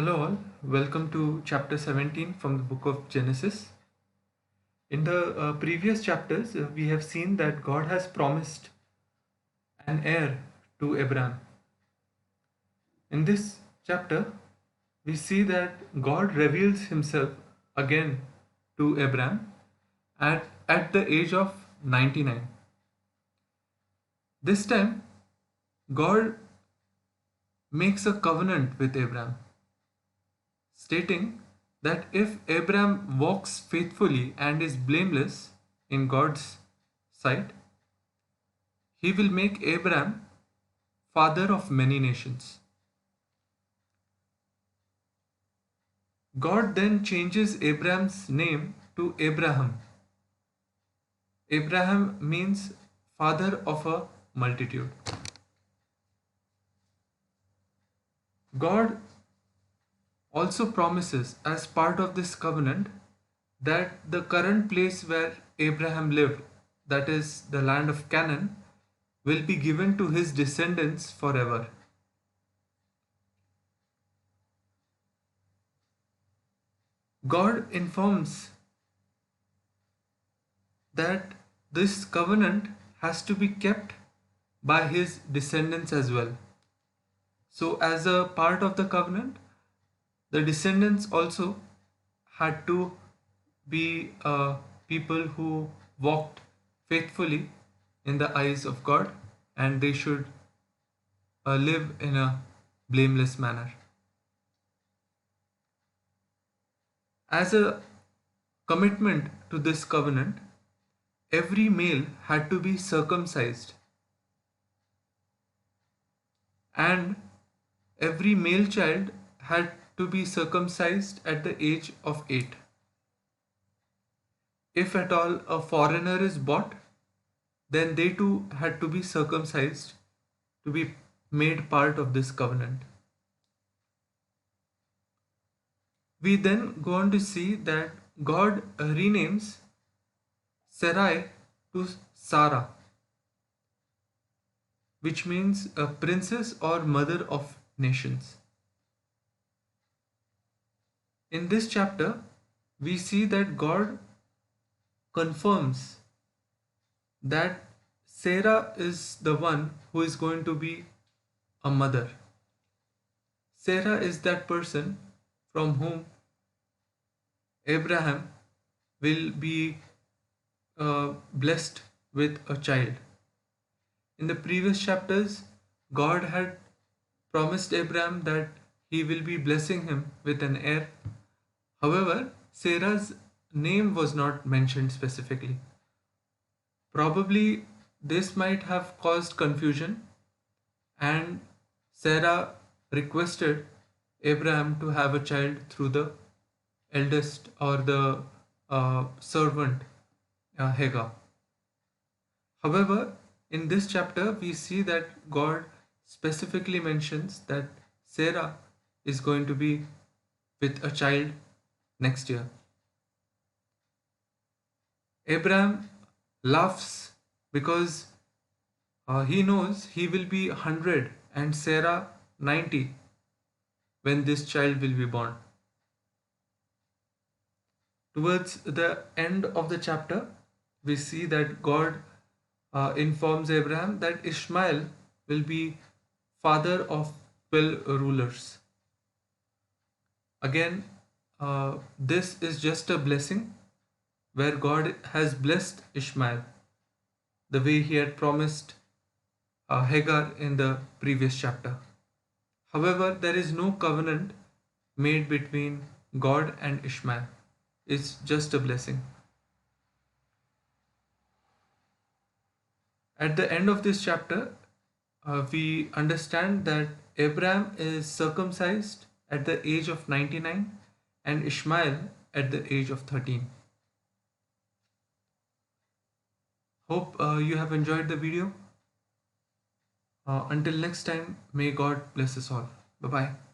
Hello, all. Welcome to chapter 17 from the book of Genesis. In the previous chapters, we have seen that God has promised an heir to Abraham. In this chapter, we see that God reveals himself again to Abraham at the age of 99. This time, God makes a covenant with Abraham, stating that if Abraham walks faithfully and is blameless in God's sight, he will make Abraham father of many nations. God then changes Abraham's name to Abraham. Abraham means father of a multitude. God also promises, as part of this covenant, that the current place where Abraham lived, that is the land of Canaan, will be given to his descendants forever. God informs that this covenant has to be kept by his descendants as well. So, as a part of the covenant, the descendants also had to be people who walked faithfully in the eyes of God, and they should live in a blameless manner. As a commitment to this covenant, every male had to be circumcised, and every male child had to be circumcised at the age of 8. If at all a foreigner is bought, then they too had to be circumcised to be made part of this covenant. We then go on to see that God renames Sarai to Sarah, which means a princess or mother of nations. In this chapter, we see that God confirms that Sarah is the one who is going to be a mother. Sarah is that person from whom Abraham will be blessed with a child. In the previous chapters, God had promised Abraham that he will be blessing him with an heir. However, Sarah's name was not mentioned specifically. Probably this might have caused confusion, and Sarah requested Abraham to have a child through the eldest or the servant Hagar. However, in this chapter, we see that God specifically mentions that Sarah is going to be with a child next year. Abraham laughs because he knows he will be 100 and Sarah 90 when this child will be born. Towards the end of the chapter, we see that God informs Abraham that Ishmael will be father of 12 rulers. Again, this is just a blessing where God has blessed Ishmael the way he had promised Hagar in the previous chapter. However, there is no covenant made between God and Ishmael. It's just a blessing. At the end of this chapter, we understand that Abraham is circumcised at the age of 99 and Ishmael at the age of 13. Hope you have enjoyed the video. Until next time, may God bless us all. Bye bye.